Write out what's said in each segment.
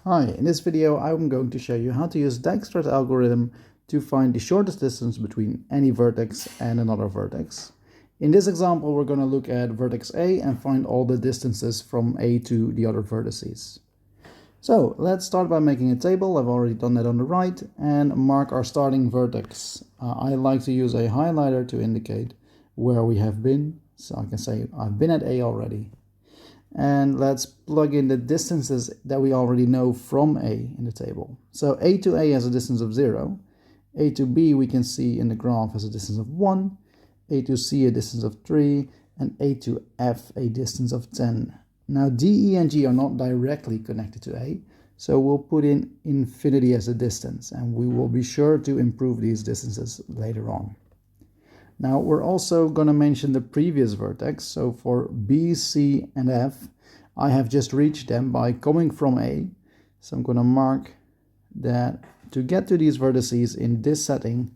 Hi, in this video I'm going to show you how to use Dijkstra's algorithm to find the shortest distance between any vertex and another vertex. In this example we're going to look at vertex A and find all the distances from A to the other vertices. So let's start by making a table. I've already done that on the right, and mark our starting vertex. I like to use a highlighter to indicate where we have been, so I can say I've been at A already. And let's plug in the distances that we already know from A in the table. So A to A has a distance of 0. A to B we can see in the graph has a distance of 1. A to C a distance of 3. And A to F a distance of 10. Now D, E, and G are not directly connected to A, so we'll put in infinity as a distance, and we will be sure to improve these distances later on. Now we're also going to mention the previous vertex. So for B, C, and F, I have just reached them by coming from A. So I'm going to mark that to get to these vertices in this setting,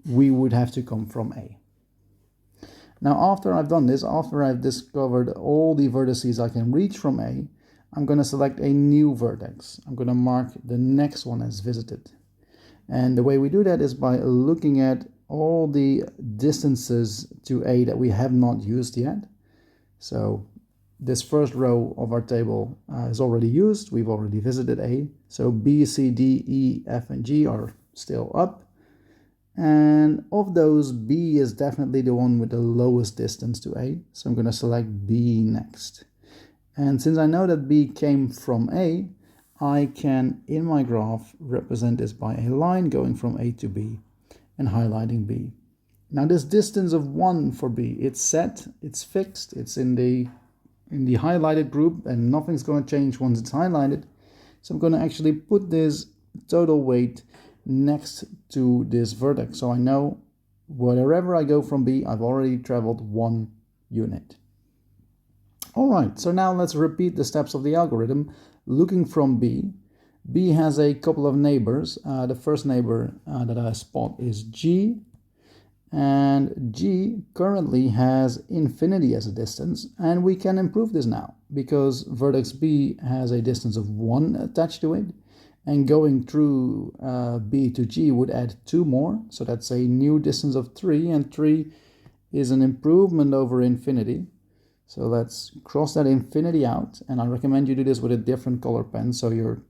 we would have to come from A. Now after I've done this, after I've discovered all the vertices I can reach from A, I'm going to select a new vertex. I'm going to mark the next one as visited. And the way we do that is by looking at all the distances to A that we have not used yet. So this first row of our table is already used. We've already visited A. So B, C, D, E, F, and G are still up. And of those, B is definitely the one with the lowest distance to A. So I'm going to select B next. And since I know that B came from A, I can, in my graph, represent this by a line going from A to B and highlighting B. Now this distance of 1 for B, it's set, it's fixed, it's in the highlighted group, and nothing's going to change once it's highlighted. So I'm going to actually put this total weight next to this vertex, so I know wherever I go from B, I've already traveled 1 unit. Alright, so now let's repeat the steps of the algorithm. Looking from B, B has a couple of neighbors. The first neighbor that I spot is G, and G currently has infinity as a distance, and we can improve this now because vertex B has a distance of 1 attached to it, and going through B to G would add 2 more, so that's a new distance of 3, and 3 is an improvement over infinity. So let's cross that infinity out, and I recommend you do this with a different color pen so your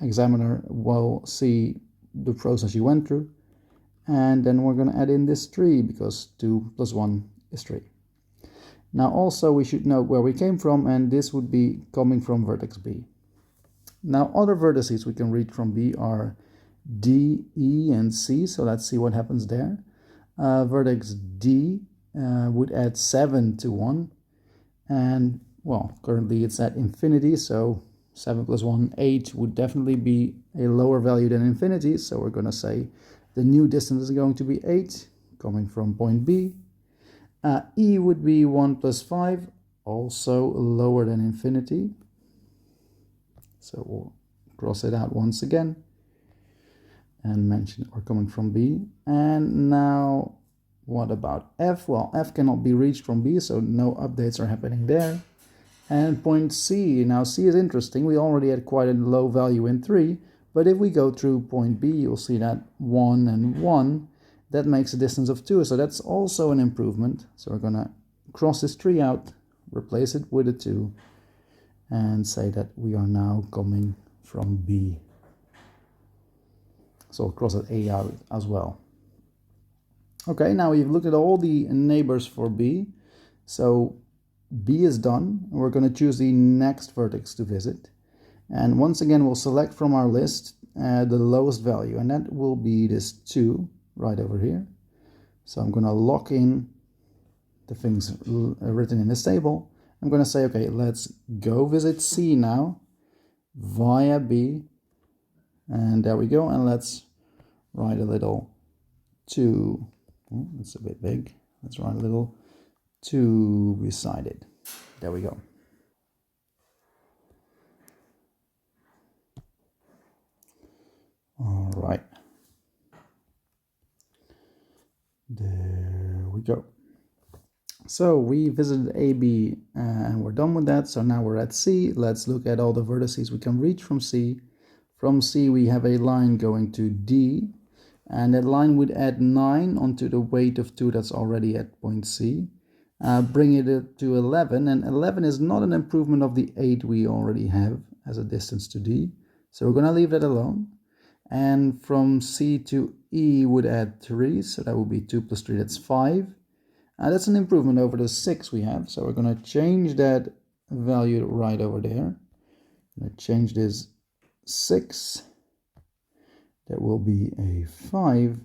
examiner will see the process you went through. And then we're going to add in this 3 because 2 plus 1 is 3. Now also we should know where we came from, and this would be coming from vertex B. Now other vertices we can reach from B are D, E, and C, so let's see what happens there. Vertex D would add 7 to 1, and well, currently it's at infinity, so 7 plus 1, 8 would definitely be a lower value than infinity, so we're going to say the new distance is going to be 8 coming from point B. E would be 1 plus 5, also lower than infinity, so we'll cross it out once again and mention we're coming from B. And now what about F? Well, F cannot be reached from B, so no updates are happening there. And point C, now C is interesting. We already had quite a low value in 3, but if we go through point B, you'll see that 1 and 1, that makes a distance of 2, so that's also an improvement. So we're going to cross this 3 out, replace it with a 2, and say that we are now coming from B. So I'll cross that A out as well. Okay, now we've looked at all the neighbors for B. So B is done. We're going to choose the next vertex to visit. And once again, we'll select from our list the lowest value, and that will be this 2 right over here. So I'm going to lock in the things written in this table. I'm going to say, okay, let's go visit C now via B. And there we go. And let's write a little 2. Oh, that's a bit big. Let's write a little 2 beside it. There we go. All right. There we go. So we visited A, B, and we're done with that. So now we're at C. Let's look at all the vertices we can reach from C. From C, we have a line going to D, and that line would add 9 onto the weight of 2 that's already at point C. Bring it to 11, and 11 is not an improvement of the 8 we already have as a distance to D. So we're going to leave that alone. And from C to E would add 3, so that would be 2 plus 3, that's 5. That's an improvement over the 6 we have, so we're going to change that value right over there. I'm going to change this 6, that will be a 5,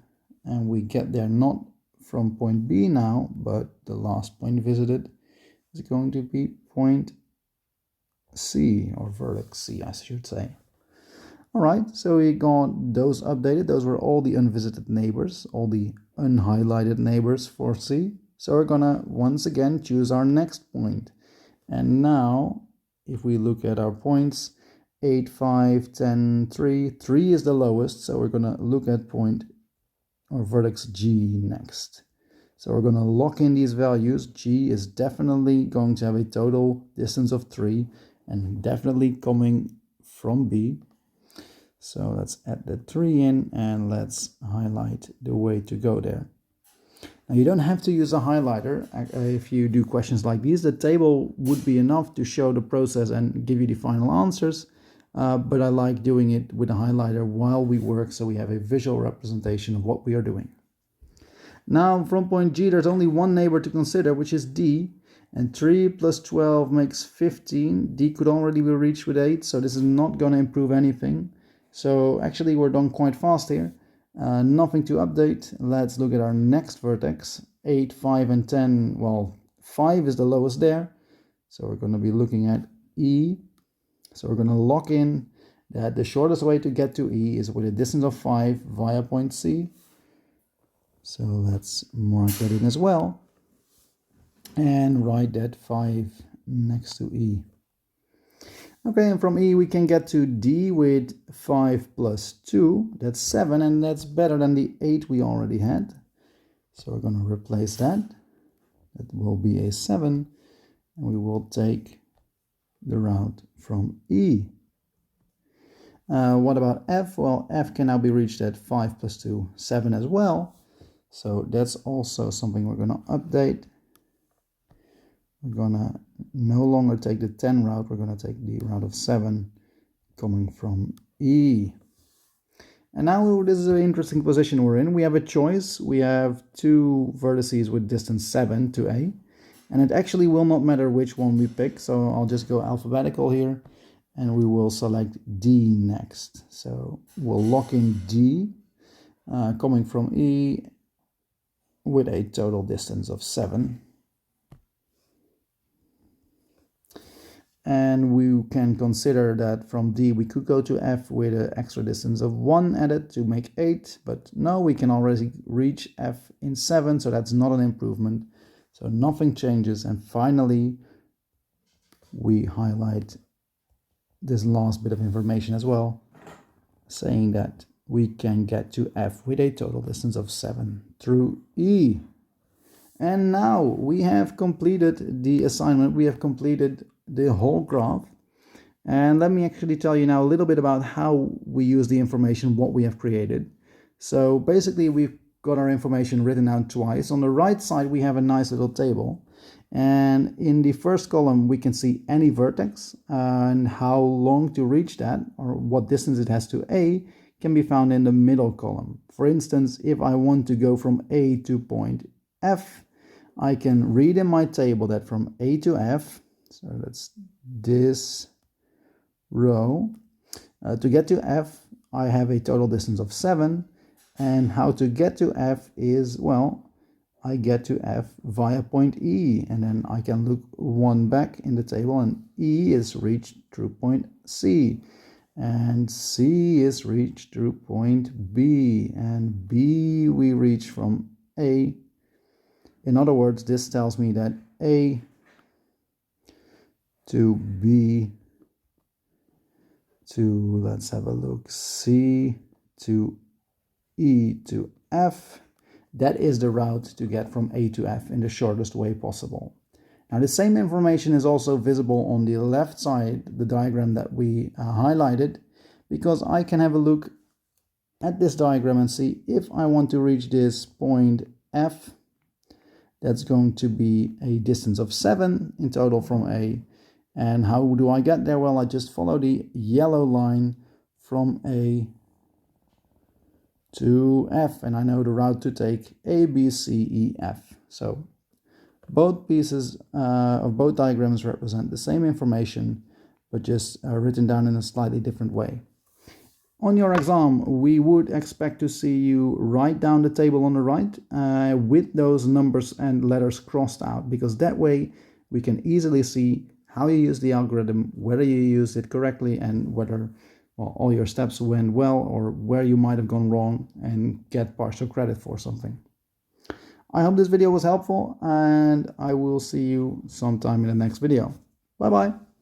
and we get there not from point B now, but the last point visited is going to be point C, or vertex C, I should say. All right, so we got those updated. Those were all the unvisited neighbors, all the unhighlighted neighbors for C. So we're gonna once again choose our next point. And now, if we look at our points, 8, 5, 10, 3, 3 is the lowest. So we're gonna look at point or vertex G next. So we're gonna lock in these values. G is definitely going to have a total distance of 3 and definitely coming from B. So let's add the 3 in and let's highlight the way to go there. Now you don't have to use a highlighter if you do questions like these. The table would be enough to show the process and give you the final answers, but I like doing it with a highlighter while we work so we have a visual representation of what we are doing. Now from point G there's only one neighbor to consider, which is D, and 3 plus 12 makes 15. D could already be reached with 8, so this is not going to improve anything. So actually we're done quite fast here. Nothing to update. Let's look at our next vertex. 8, 5, and 10. Well, 5 is the lowest there. So we're going to be looking at E. So we're going to lock in that the shortest way to get to E is with a distance of 5 via point C. So let's mark that in as well. And write that 5 next to E. Okay, and from E we can get to D with 5 plus 2, that's 7, and that's better than the 8 we already had. So we're going to replace that. That will be a 7, and we will take the route from E. What about F? Well, F can now be reached at 5 plus 2, 7 as well. So that's also something we're going to update. We're going to no longer take the 10 route, we're going to take the route of 7 coming from E. And now this is an interesting position we're in. We have a choice. We have 2 vertices with distance 7 to A. And it actually will not matter which one we pick. So I'll just go alphabetical here. And we will select D next. So we'll lock in D coming from E with a total distance of 7. And we can consider that from D we could go to F with an extra distance of 1 added to make 8, but no, we can already reach F in 7, so that's not an improvement. So nothing changes. And finally, we highlight this last bit of information as well, saying that we can get to F with a total distance of 7 through E. And now we have completed the assignment. We have completed the whole graph. And let me actually tell you now a little bit about how we use the information, what we have created. So basically we've got our information written out twice. On the right side we have a nice little table, and in the first column we can see any vertex and how long to reach that, or what distance it has to A, can be found in the middle column. For instance, if I want to go from A to point F, I can read in my table that from A to F, so that's this row, to get to F I have a total distance of 7, and how to get to F is, well, I get to F via point E, and then I can look 1 back in the table, and E is reached through point C, and C is reached through point B, and B we reach from A. In other words, this tells me that A to B to, let's have a look, C to E to F, that is the route to get from A to F in the shortest way possible. Now the same information is also visible on the left side, the diagram that we highlighted, because I can have a look at this diagram and see if I want to reach this point F, that's going to be a distance of 7 in total from A. And how do I get there? Well, I just follow the yellow line from A to F, and I know the route to take: A, B, C, E, F. So both pieces of both diagrams represent the same information, but just written down in a slightly different way. On your exam, we would expect to see you write down the table on the right with those numbers and letters crossed out, because that way we can easily see how you use the algorithm, whether you used it correctly, and whether all your steps went well or where you might have gone wrong, and get partial credit for something. I hope this video was helpful, and I will see you sometime in the next video. Bye bye.